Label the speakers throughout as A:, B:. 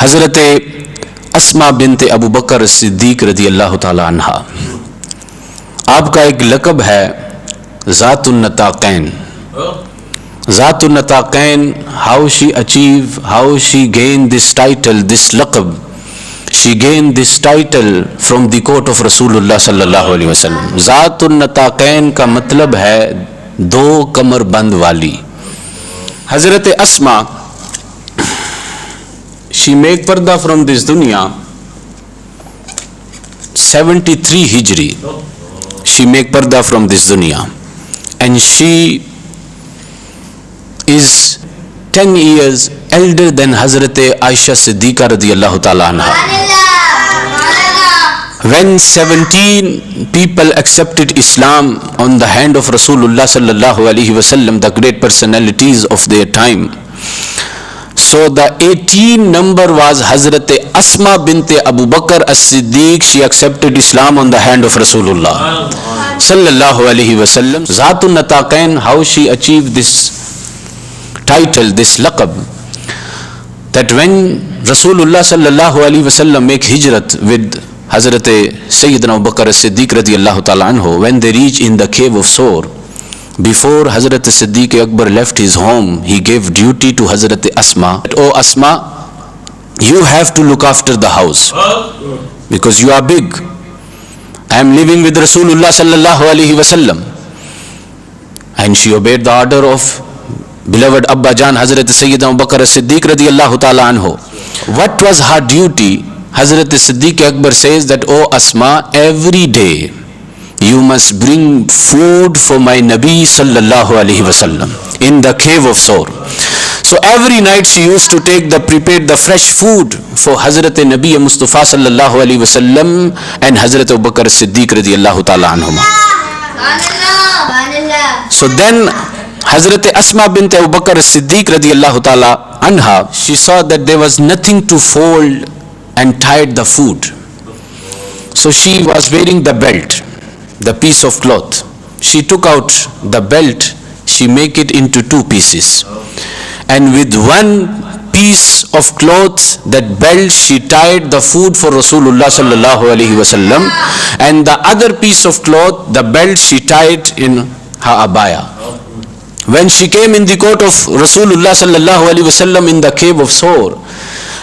A: हज़रत अस्मा बिनते अबू बकर सिद्दीक रज़ी अल्लाह ताला अन्हा, आपका एक लक़ब है ज़ातुन नताक़ैन। ज़ातुन नताक़ैन, how she achieve, how she gain this title, this लक़ब, she gain this title from the court of रसूलुल्लाह सल्लल्लाहु अलैहि वसल्लम। ज़ातुन नताक़ैन का मतलब है दो कमर बंद वाली। हज़रत अस्मा, she make पर्दा from this dunya 73 Hijri. She make पर्दा from this dunya, and she is 10 years elder than Hazrat Aisha Siddiqa radiyallahu ta'ala anha. When 17 people accepted Islam on the hand of Rasulullah sallallahu alaihi wasallam, the great personalities of their time, so the 18 number was Hazrat Asma binte Abu Bakr as-Siddiq. She accepted Islam on the hand of Rasulullah sallallahu alaihi wasallam. Zatun Nataqain, how she achieved this title, this laqab, that when Rasulullah sallallahu alaihi wasallam make hijrat with Hazrat Sayyidina Abu Bakr as-Siddiq radiyallahu ta'ala anhu, when they reach in the cave of Sawr, before Hazrat Siddiq Akbar left his home, he gave duty to Hazrat Asma. Oh Asma, you have to look after the house because you are big. I am living with Rasulullah sallallahu alaihi wasallam. And she obeyed the order of beloved Abba Jan Hazrat Sayyidina Abu Bakr as-Siddiq radiyallahu ta'ala anhu. What was her duty? Hazrat Siddiq Akbar says that, oh Asma, every day you must bring food for my Nabi sallallahu alaihi wasallam in the cave of Sawr. So every night she used to prepare the fresh food for Hazrat Nabi Mustafa sallallahu alaihi wasallam and Hazrat Abu Bakr Siddiq radiyallahu ta'ala anhuma. So then Hazrat Asma bint Abu Bakr Siddiq radiyallahu ta'ala anha, she saw that there was nothing to fold and tied the food. So she was wearing the belt, the piece of cloth. She took out the belt, she make it into two pieces, and with one piece of cloth, that belt, she tied the food for Rasulullah sallallahu alaihi wasallam, and the other piece of cloth, the belt, she tied in her abaya. When she came in the court of Rasulullah sallallahu alaihi wasallam in the cave of Sawr,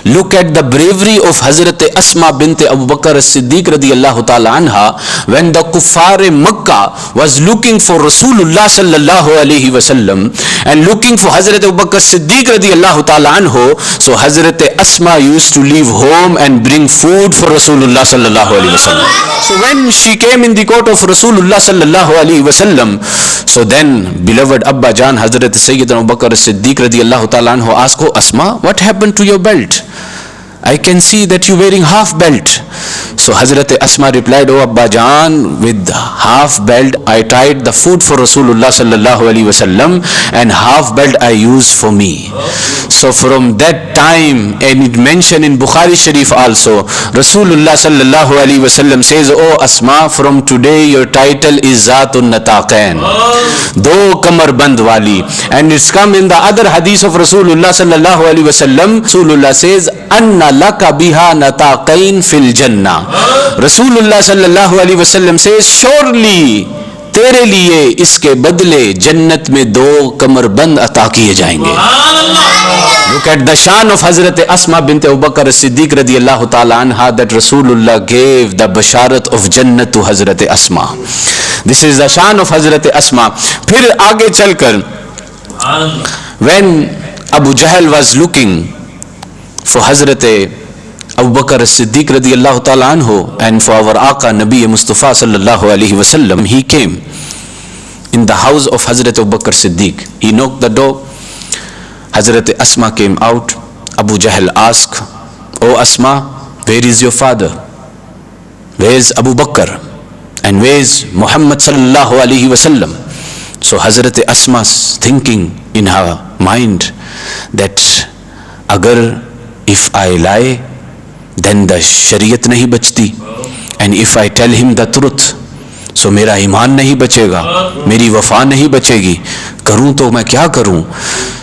A: look at the bravery of Hazrat Asma bint Abu Bakr as-Siddiq radiyallahu ta'ala anha. When the kuffar Makkah was looking for Rasulullah sallallahu alaihi wasallam and looking for Hazrat Abu Bakr as-Siddiq radiyallahu ta'ala anhu, so Hazrat Asma used to leave home and bring food for Rasulullah sallallahu alaihi wasallam. So when she came in the court of Rasulullah sallallahu alaihi wasallam, so then beloved Abba Jan Hazrat Sayyidina Abu Bakr as-Siddiq radiyallahu ta'ala anhu asked, oh Asma, what happened to your belt? I can see that you wearing half belt. So Hazrat Asma replied, oh Abba Jan, with half belt I tied the food for Rasulullah sallallahu alaihi wasallam and half belt I use for me. So from that time, and it mentioned in Bukhari Sharif also, Rasulullah sallallahu alaihi wasallam says, oh Asma, from today your title is Zatun Nataqain, do kamar band wali. And it's come in the other hadith of Rasulullah sallallahu alaihi wasallam. Rasulullah says, anna laka biha nataqain fil jannah. Rasulullah sallallahu alaihi wasallam says, surely तेरे लिए इसके बदले जन्नत में दो कमरबंद अता किए जाएंगे. Look at the shan of Hazrat Asma bint Abu Bakr as-Siddiq radiyallahu ta'ala anha, that Rasulullah gave the basharat of Jannat to Hazrat Asma. This is the shan of Hazrat Asma. फिर आगे चलकर, when Abu Jahl was looking for Hazrat Abu Bakr as-Siddiq radiyallahu ta'ala anhu and for our Aqa Nabi Mustafa sallallahu alaihi wasallam, he came in the house of Hazrat Abu Bakr Siddiq. He knocked the door. Hazrat Asma came out. Abu Jahl asked, oh Asma, where is your father? Where is Abu Bakr? And where is Muhammad sallallahu alaihi wasallam? So Hazrat Asma's thinking in her mind that agar if I lie, then the शरीयत नहीं बचती, and if I tell him the truth, so मेरा ईमान नहीं बचेगा, मेरी वफा नहीं बचेगी, करूं तो मैं क्या करूं?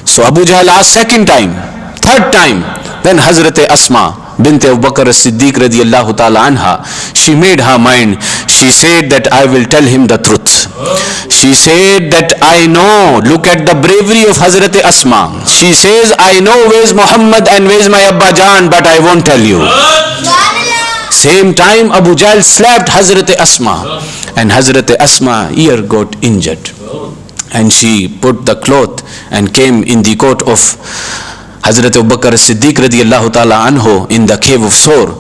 A: So Abu Jahl asked second time, third time, when Hazrat Asma bint Abu Bakr as-Siddiq radiyallahu ta'ala anha, she made her mind. She said that I will tell him the truth. She said that I know, look at the bravery of Hazrat Asma. She says, I know where's Muhammad and where's my Abba Jan, but I won't tell you. Same time Abu Jahl slapped Hazrat Asma, and Hazrat Asma ear got injured, and she put the cloth and came in the court of Hazrat Abu Bakr as-Siddiq radiyallahu ta'ala anhu in the cave of Sur.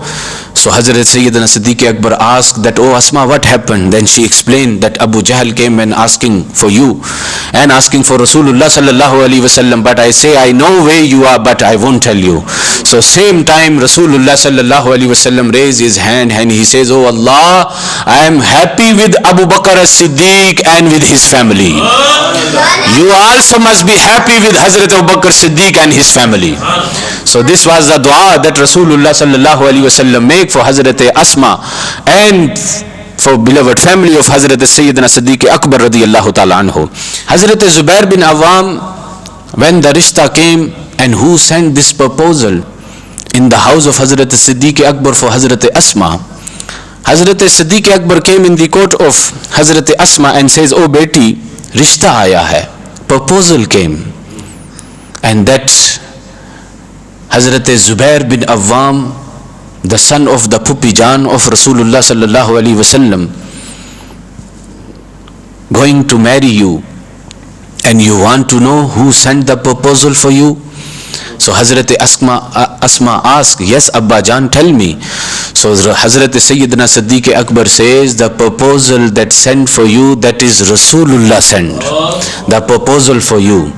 A: So Hazrat Sayyidina Siddiq Akbar asked that, oh Asma, what happened? Then she explained that Abu Jahl came and asking for you and asking for Rasulullah sallallahu alaihi wasallam, but I say I know where you are, but I won't tell you. So same time Rasulullah sallallahu alaihi wasallam raised his hand and he says, oh Allah, I am happy with Abu Bakr as-Siddiq and with his family. You also must be happy with Hazrat Abu Bakr as-Siddiq and his family. So this was the dua that Rasulullah sallallahu alaihi wasallam made for Hazrat Asma and for beloved family of Hazrat Sayyidina Siddiq Akbar radiyallahu ta'ala anhu. Hazrat Zubair bin Awam, when the rishta came, and who sent this proposal in the house of Hazrat Siddiq Akbar for Hazrat Asma, Hazrat Siddiq Akbar came in the court of Hazrat Asma and says, oh beti, rishta aaya hai, proposal came, and that Hazrat Zubair bin Awam, the son of the Pupi Jan of Rasulullah sallallahu alaihi wasallam, going to marry you, and you want to know who sent the proposal for you? So Hazrat Asma asked, yes Abba Jan, tell me. So Hazrat Sayyidina Siddiq Akbar says, the proposal that sent for you, that is Rasulullah sent the proposal for you.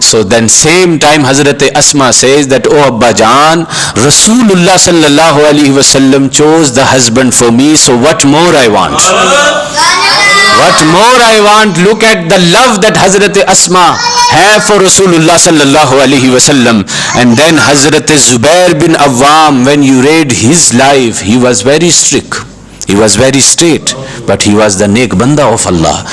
A: So then same time Hazrat Asma says that, oh Abba Jan, Rasulullah sallallahu alaihi wasallam chose the husband for me, so what more I want? What more I want? Look at the love that Hazrat Asma have for Rasulullah sallallahu alaihi wasallam. And then Hazrat Zubair bin Awam, when you read his life, he was very strict, he was very straight, but he was the neek banda of Allah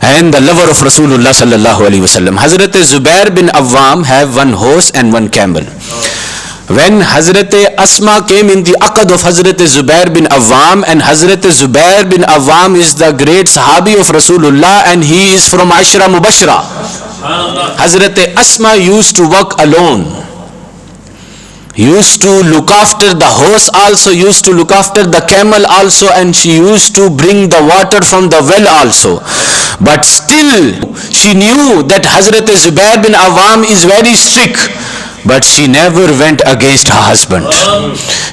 A: and the lover of Rasulullah sallallahu alaihi wasallam. Hazrat Zubair bin Awam have one horse and one camel. When Hazrat Asma came in the aqad of Hazrat Zubair bin Awam, and Hazrat Zubair bin Awam is the great sahabi of Rasulullah and he is from Ashra Mubashra. Hazrat Asma used to work alone, used to look after the horse also, used to look after the camel also, and she used to bring the water from the well also. But still she knew that Hazrat Zubair bin Awam is very strict, but she never went against her husband.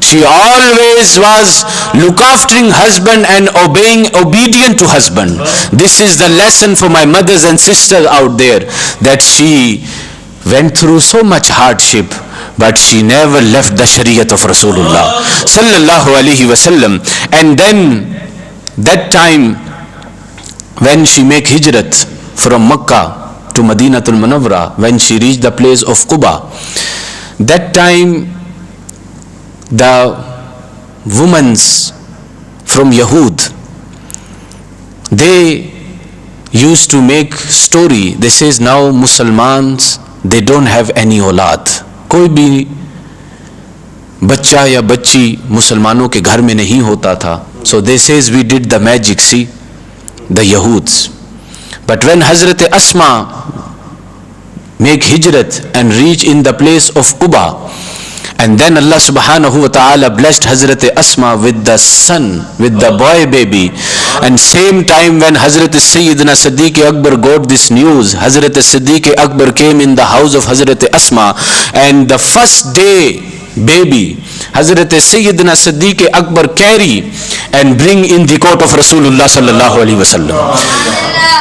A: She always was look aftering husband and obedient to husband. This is the lesson for my mothers and sisters out there, that she went through so much hardship, but she never left the Shariat of Rasulullah sallallahu alaihi wasallam. And then that time when she make hijrat from Makkah to Madinatul Munawwara, when she reached the place of Quba, that time the women from Yahud, they used to make story. They says now Muslims, they don't have any औलाद, कोई भी बच्चा या बच्ची मुसलमानों के घर में नहीं होता था. So they says we did the magic, see, the Yahuds. But when Hazrat Asma make hijrat and reach in the place of Quba, and then Allah subhanahu wa ta'ala blessed Hazrat Asma with the son, with the boy baby. And same time when Hazrat Sayyidina Siddiq Akbar got this news, Hazrat Siddiq Akbar came in the house of Hazrat Asma, and the first day baby Hazrat Sayyidina Siddiq Akbar carry and bring in the court of Rasulullah sallallahu alaihi wasallam.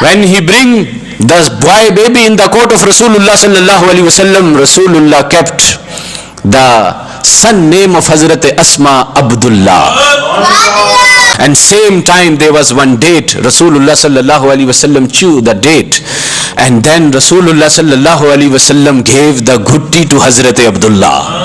A: When he bring the boy baby in the court of Rasulullah sallallahu alaihi wasallam, Rasulullah kept the son name of Hazrat Asma Abdullah. And same time there was one date, Rasulullah sallallahu alaihi wasallam chew the date, and then Rasulullah sallallahu alaihi wasallam gave the gutti to Hazrat Abdullah.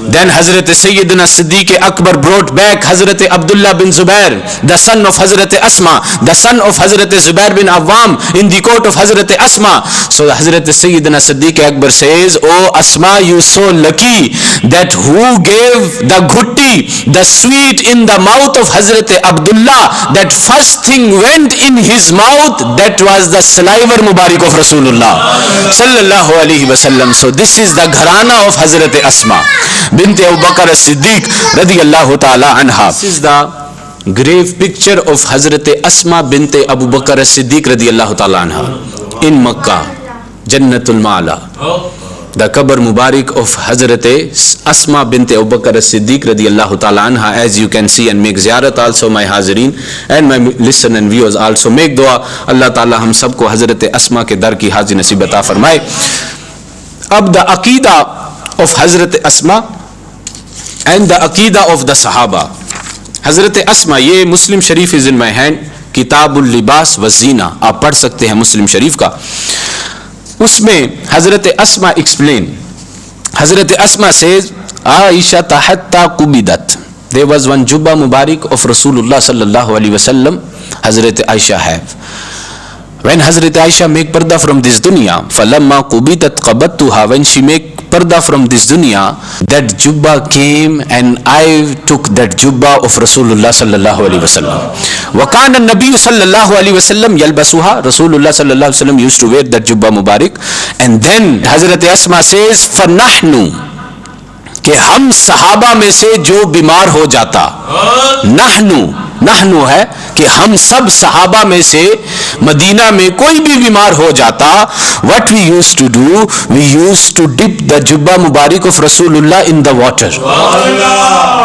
A: Then Hazrat Sayyidina Siddiq Akbar brought back Hazrat Abdullah bin Zubair, the son of Hazrat Asma, the son of Hazrat Zubair bin Awwam, in the court of Hazrat Asma. So Hazrat Sayyidina Siddiq Akbar says, "Oh Asma, you so lucky that who gave the ghutti, the sweet in the mouth of Hazrat Abdullah, that first thing went in his mouth, that was the saliva Mubarak of Rasulullah sallallahu alaihi wasallam." So this is the gharana of Hazrat Asma bint Abu Bakr as-Siddiq radiyallahu ta'ala anha. This is the grave picture of Hazrat Asma bint Abu Bakr as-Siddiq radiyallahu ta'ala anha in Makkah, Jannatul Ma'la. The qabr Mubarak of Hazrat Asma bint Abu Bakr as-Siddiq radiyallahu ta'ala anha, as you can see, and make ziyarat also, my hazireen and my listen and viewers also make dua. Allah ta'ala hum sabko Hazrat Asma ke dar ki hazi nasib ata farmaye. Ab the aqidah of Hazrat Asma and the aqidah of the Sahaba. Hazrat Asma, ये मुस्लिम शरीफ is in my hand, किताबुल लिबास व ज़ीना, आप पढ़ सकते हैं मुस्लिम शरीफ का. उसमें हजरत अस्मा explain, Hazrat Asma says, Ayesha तहत्ता कुबिदत, there was one jubba mubarak of Rasulullah sallallahu alaihi wasallam, Hazrat Aisha have. When Hazrat Aisha make parda from this dunya, falamma qubidat qabattuha, when she make parda from this dunya, that jubba came and I took that jubba of Rasulullah sallallahu alaihi wasallam. Wa kana an-nabiy sallallahu alaihi wasallam yalbasuha, Rasulullah sallallahu alaihi wasallam used to wear that jubba mubarak. And then Hazrat Asma says, fanahnu, कि हम सहाबा में से जो बीमार हो जाता, नहनु है कि हम सब सहाबा में से मदीना में कोई भी बीमार हो जाता, what we used to do, we used to dip the jubba mubarak of Rasulullah in the water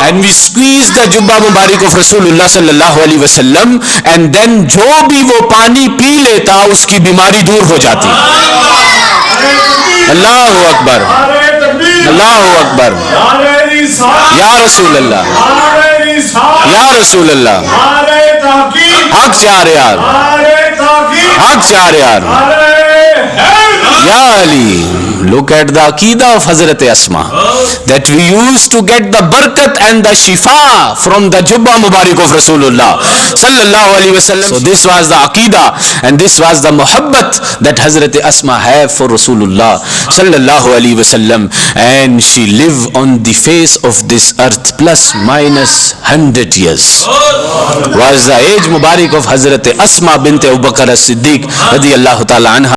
A: and we squeeze the jubba mubarak of Rasulullah sallallahu alaihi wasallam, and then जो भी वो पानी पी लेता उसकी बीमारी दूर हो जाती. अल्लाहु अकबर, अल्लाहु अकबर, या रसूल अल्लाह, या रसूल अल्लाह, हक चार यार, हक चार यार, या Ali. Look at the aqidah of Hazrat Asma, that we used to get the barakat and the shifa from the jubba mubarak of Rasulullah sallallahu alaihi wasallam. So this was the aqidah and this was the muhabbat that Hazrat Asma have for Rasulullah sallallahu alaihi wasallam, and she lived on the face of this earth plus minus 100 years. Was the age mubarak of Hazrat Asma bint Abu Bakr as-Siddiq radiyallahu ta'ala anha.